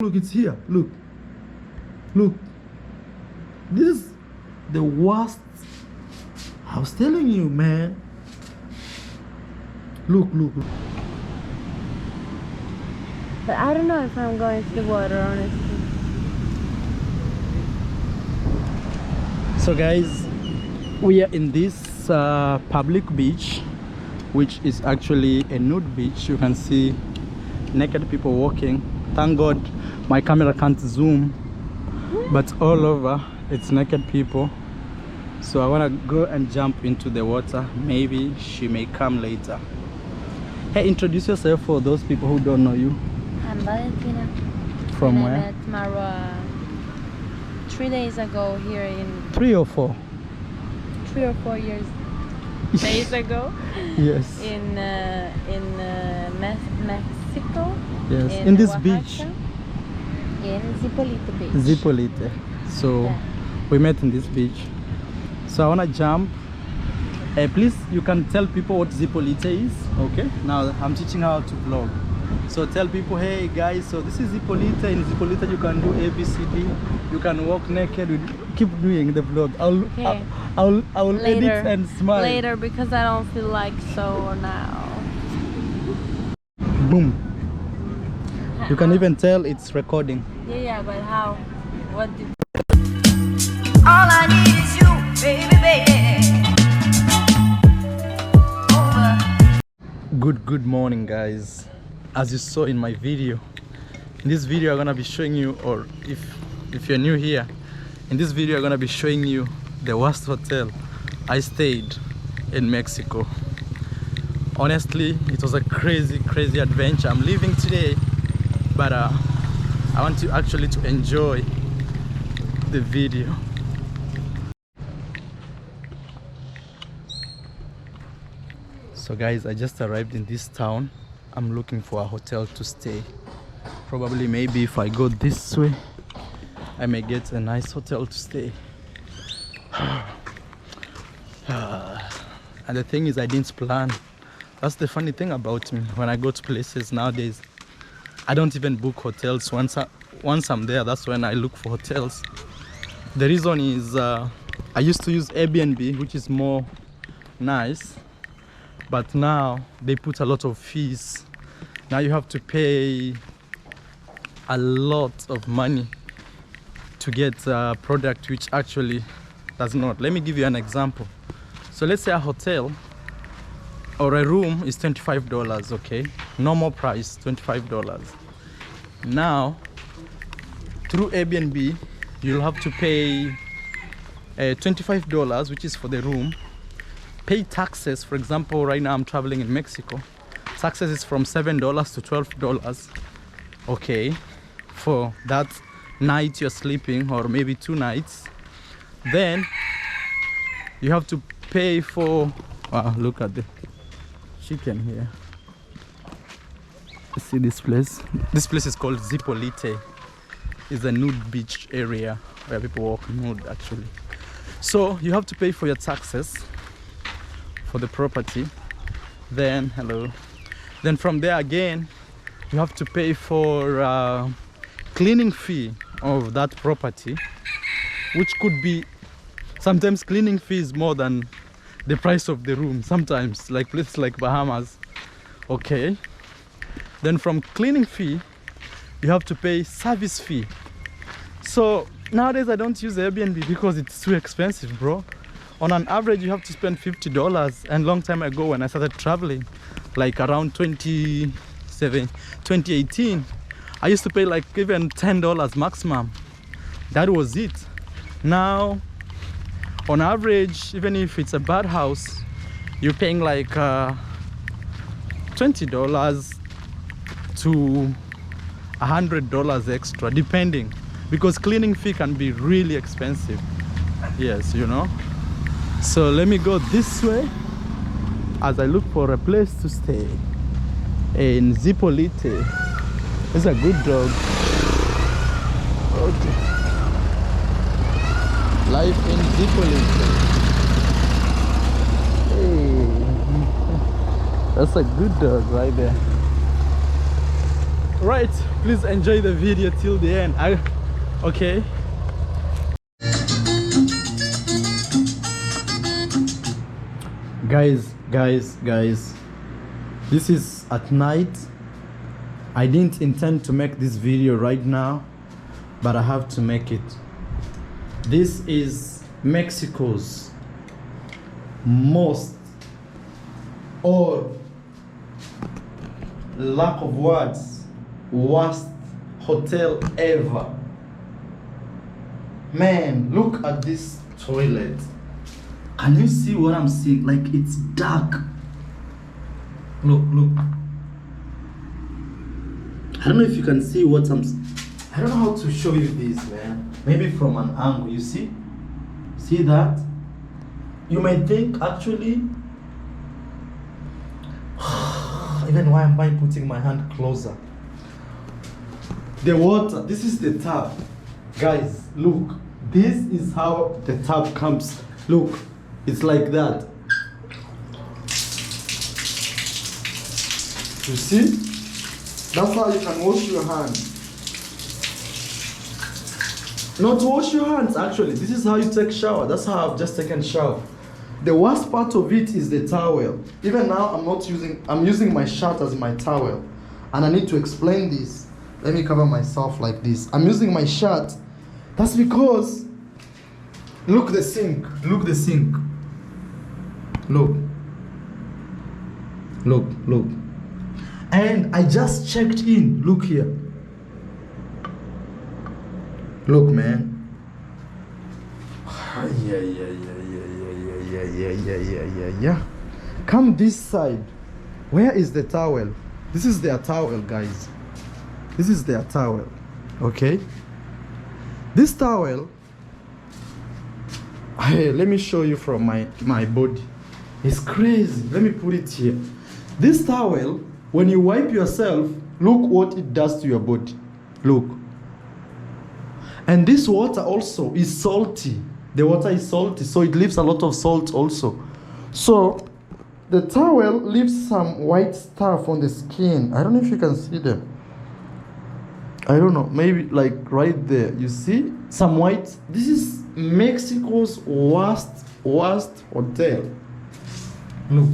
Look, it's here. Look. Look. This is the worst. I was telling you, man. Look, look, look. But I don't know if I'm going to the water, honestly. So guys, we are in this public beach, which is actually a nude beach. You can see naked people walking. Thank God my camera can't zoom, but all over it's naked people. So I want to go and jump into the water. Maybe she may come later. Hey, introduce yourself for those people who don't know you. I'm Valentina. From and where? I met Marwa 3 days ago here in 3 or 4? 3 or 4 years days ago. Yes. In Mexico. Yes. In this Oaxaca, beach. In Zipolite beach. Zipolite. So yeah. We met in this beach. So I want to jump. Please, you can tell people what Zipolite is. Okay. Now I'm teaching how to vlog. So tell people, hey guys, so this is Zipolite. In Zipolite you can do ABCD. You can walk naked. Keep doing the vlog. I'll Later. edit and smile. Later, because I don't feel like so now. Boom. You can even tell it's recording. Yeah, but how? What did... All I need is you, baby, baby. Good morning, guys. As you saw in my video, in this video I'm gonna be showing you, or if you're new here, in this video I'm gonna be showing you the worst hotel I stayed in Mexico. Honestly, it was a crazy adventure. I'm leaving today, but I want you actually to enjoy the video. So guys, I just arrived in this town. I'm looking for a hotel to stay. Probably, maybe if I go this way, I may get a nice hotel to stay. And the thing is, I didn't plan. That's the funny thing about me. When I go to places nowadays, I don't even book hotels. Once I'm there, that's when I look for hotels. The reason is I used to use Airbnb, which is more nice, but now they put a lot of fees. Now you have to pay a lot of money to get a product which actually does not. Let me give you an example. So let's say a hotel or a room is $25, okay? Normal price, $25. Now, through Airbnb, you'll have to pay $25, which is for the room. Pay taxes. For example, right now I'm traveling in Mexico. Taxes is from $7 to $12, okay, for that night you're sleeping, or maybe 2 nights. Then you have to pay for, wow, look at the chicken here. See this place? This place is called Zipolite. It's a nude beach area where people walk nude actually. So you have to pay for your taxes for the property. Then then from there again you have to pay for cleaning fee of that property, which could be, sometimes cleaning fee is more than the price of the room, sometimes, like places like Bahamas, okay. Then from cleaning fee you have to pay service fee. So nowadays I don't use Airbnb because it's too expensive, bro. On an average you have to spend $50, and long time ago when I started traveling, like around 2018, I used to pay like even $10 maximum. That was it. Now on average, even if it's a bad house, you're paying like $20 to $100 extra, depending, because cleaning fee can be really expensive. Yes, you know. So let me go this way as I look for a place to stay in Zipolite. It's a good dog. Okay. Life in Zipolite. Hey, that's a good dog right there. Right, please enjoy the video till the end. Okay. Guys, this is at night. I didn't intend to make this video right now, but I have to make it. This is Mexico's most, or lack of words, worst hotel ever. Man, look at this toilet. Can you see what I'm seeing? Like, it's dark. Look. I don't know if you can see what I don't know how to show you this, man. Maybe from an angle, you see? See that? You might think, actually, even why am I putting my hand closer? The water, this is the tap. Guys, look. This is how the tap comes. Look, it's like that. You see? That's how you can wash your hands. Not wash your hands, actually. This is how you take shower. That's how I've just taken shower. The worst part of it is the towel. Even now, I'm using my shirt as my towel. And I need to explain this. Let me cover myself like this. I'm using my shirt. That's because, look the sink. Look. And I just checked in. Look here. Look, man. Yeah. Come this side. Where is the towel? This is their towel, guys. This is their towel. Okay? This towel, hey, let me show you from my body. It's crazy. Let me put it here. This towel, when you wipe yourself, look what it does to your body. Look. And this water also is salty. The water is salty, so it leaves a lot of salt also. So the towel leaves some white stuff on the skin. I don't know if you can see them. I don't know, maybe like right there. You see some white. This is Mexico's worst hotel. Look.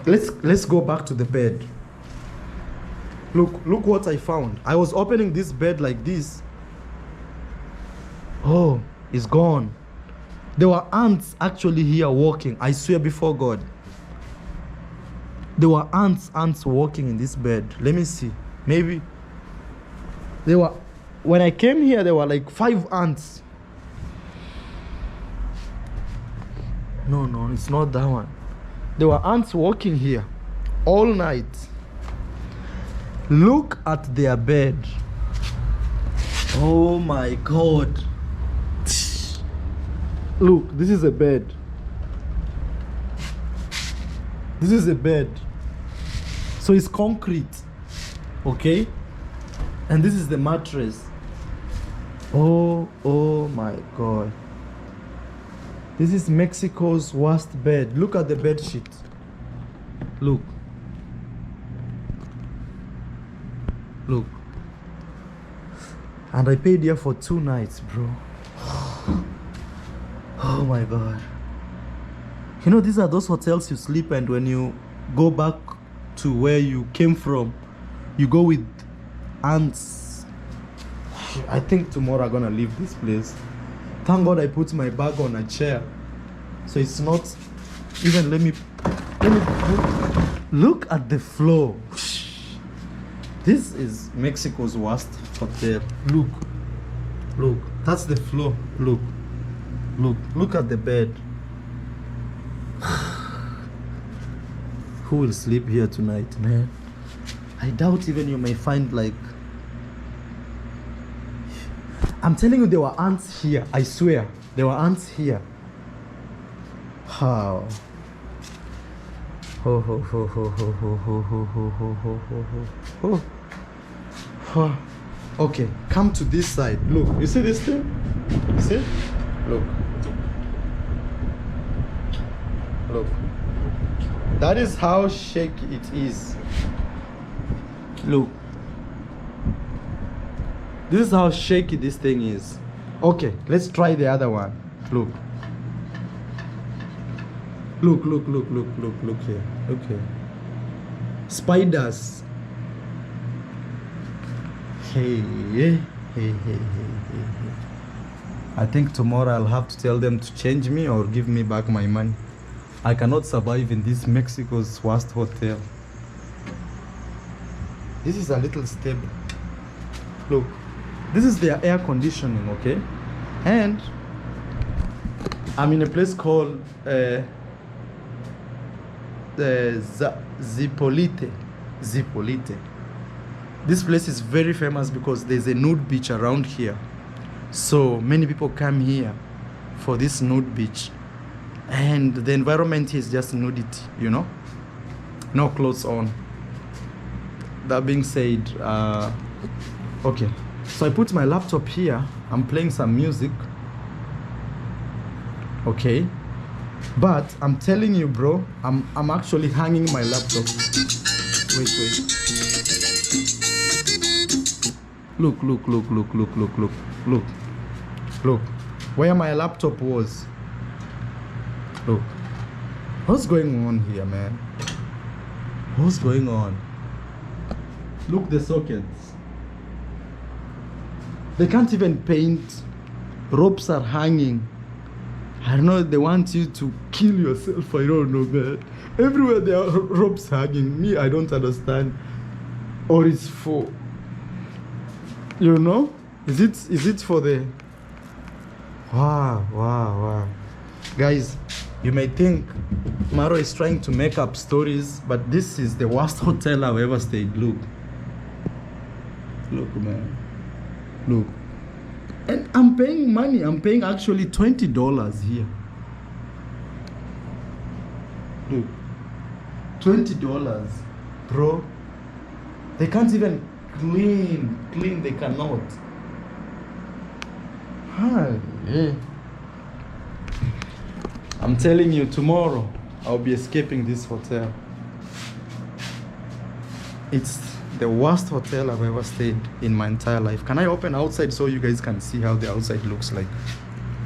Let's go back to the bed. Look what I found. I was opening this bed like this. Oh, it's gone. There were ants actually here walking. I swear before God. There were ants walking in this bed. Let me see. Maybe there were, when I came here, there were like 5 ants. No, it's not that one. There were ants walking here all night. Look at their bed. Oh my God. Look, this is a bed. This is a bed. So it's concrete. Okay? And this is the mattress. Oh my God. This is Mexico's worst bed. Look at the bed sheet. Look. And I paid here for 2 nights, bro. Oh my God. You know, these are those hotels you sleep, and when you go back to where you came from, you go with ants. I think tomorrow I'm gonna leave this place. Thank God I put my bag on a chair, so it's not even. Let me look at the floor. This is Mexico's worst hotel. Look, that's the floor. Look at the bed. Who will sleep here tonight, man? I doubt even you may find, like, I'm telling you, there were ants here. I swear, there were ants here. How? Okay, come to this side. Look, you see this thing? You see? Look. That is how shaky it is. Look. This is how shaky this thing is. Okay, let's try the other one. Look. Look here. Look here. Spiders. Hey. I think tomorrow I'll have to tell them to change me or give me back my money. I cannot survive in this Mexico's worst hotel. This is a little stable. Look, this is their air conditioning, okay? And I'm in a place called Zipolite. This place is very famous because there's a nude beach around here. So many people come here for this nude beach. And the environment is just nudity, you know? No clothes on. That being said, okay. So I put my laptop here. I'm playing some music. Okay. But I'm telling you, bro, I'm actually hanging my laptop. Wait. Look. Where my laptop was. Look. What's going on here, man? What's going on? Look, the sockets. They can't even paint. Ropes are hanging. I don't know, they want you to kill yourself. I don't know, man. Everywhere there are ropes hanging. Me, I don't understand. Or it's for, you know? Is it for the... Wow. Guys, you may think Maro is trying to make up stories, but this is the worst hotel I've ever stayed. Look, man. Look. And I'm paying money. I'm paying actually $20 here. Look. $20. Bro. They can't even clean. They cannot. Yeah. I'm telling you, tomorrow I'll be escaping this hotel. It's the worst hotel I've ever stayed in my entire life. Can I open outside so you guys can see how the outside looks like?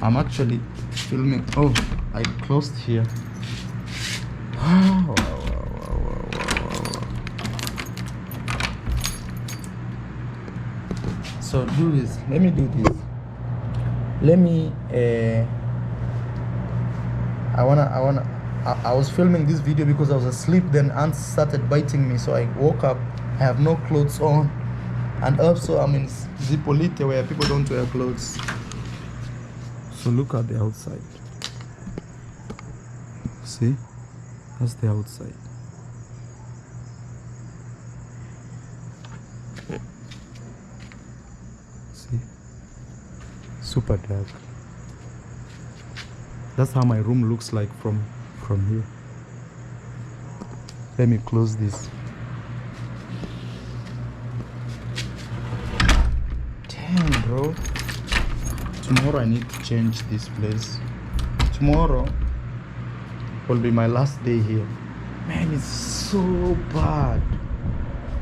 I'm actually filming. Oh, I closed here. Wow. So do this. Let me do this. I was filming this video because I was asleep, then ants started biting me, so I woke up. I have no clothes on, and also I'm in Zipolite where people don't wear clothes. So look at the outside. See? That's the outside. See? Super dark. That's how my room looks like from here. Let me close this. Damn, bro. Tomorrow I need to change this place. Tomorrow will be my last day here. Man, it's so bad.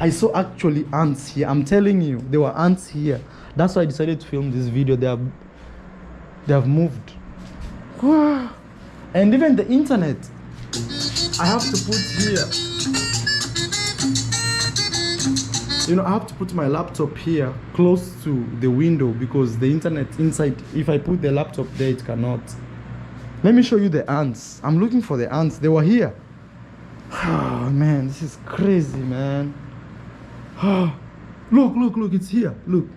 I saw actually ants here. I'm telling you, there were ants here. That's why I decided to film this video. They have moved. And even the internet, I have to put here. You know, I have to put my laptop here close to the window because the internet inside, if I put the laptop there, it cannot. Let me show you the ants. I'm looking for the ants. They were here. Oh man, this is crazy, man. Look, it's here. Look.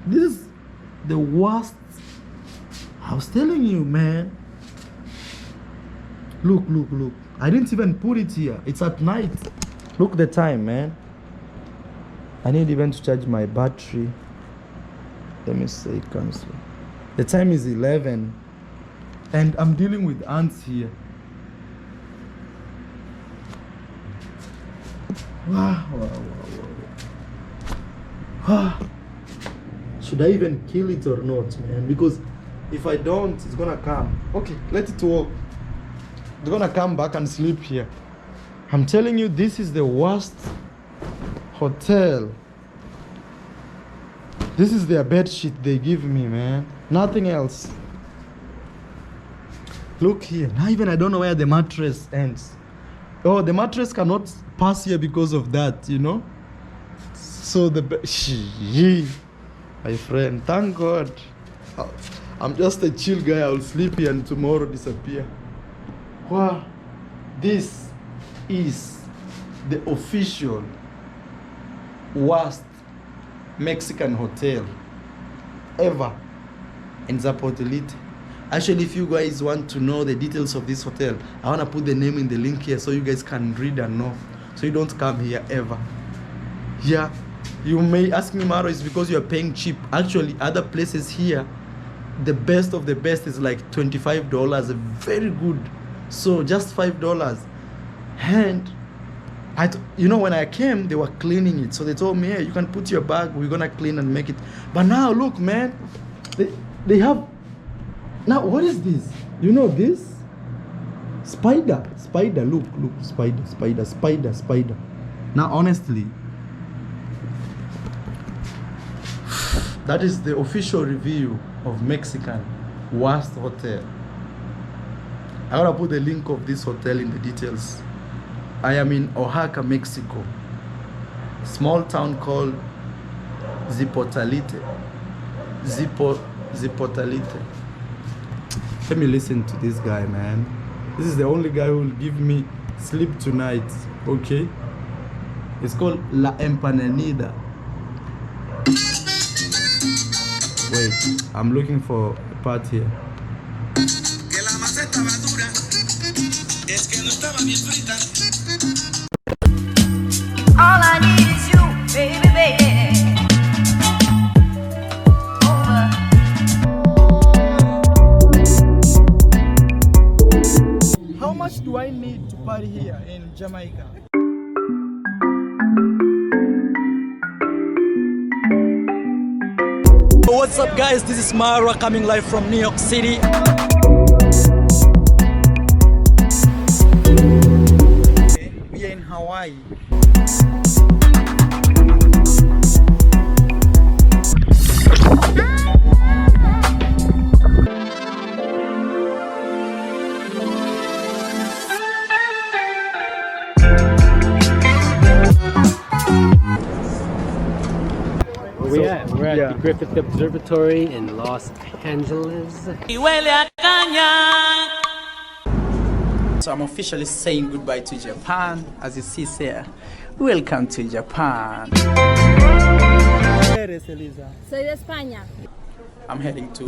This is the worst. I was telling you, man. Look. I didn't even put it here. It's at night. Look the time, man. I need even to charge my battery. Let me say it comes. The time is 11. And I'm dealing with ants here. Wow. Should I even kill it or not, man? Because if I don't, it's gonna come. Okay, let it walk. they're gonna come back and sleep here. I'm telling you, this is the worst hotel. This is their bed sheet they give me, man. Nothing else. Look here. Now even I don't know where the mattress ends. Oh, the mattress cannot pass here because of that, you know. So the my friend, thank God. I'm just a chill guy. I'll sleep here and tomorrow disappear. Wow, this is the official worst Mexican hotel ever in Zipolite. Actually, if you guys want to know the details of this hotel, I want to put the name in the link here so you guys can read and know, so you don't come here ever. Yeah, you may ask me, Maro, it's because you are paying cheap. Actually, other places here, the best of the best is like $25, very good. So just $5. And you know, when I came, they were cleaning it, so they told me, hey, you can put your bag, we're gonna clean and make it. But now look, man, they have, now what is this? You know this? Spider, look, spider. Now honestly, that is the official review of Mexican worst hotel. I gotta put the link of this hotel in the details. I am in Oaxaca, Mexico. Small town called Zipolite. Zipolite. Let me listen to this guy, man. This is the only guy who will give me sleep tonight, okay? It's called La Empanada. Wait, I'm looking for a part here. All I need is you, baby, baby. Over. How much do I need to party here in Jamaica? What's up, guys? This is Mara coming live from New York City. We are in Hawaii. We're at the Griffith Observatory in Los Angeles. So I'm officially saying goodbye to Japan. As you see here, welcome to Japan. ¿Eres, Elisa? Soy de España. I'm heading to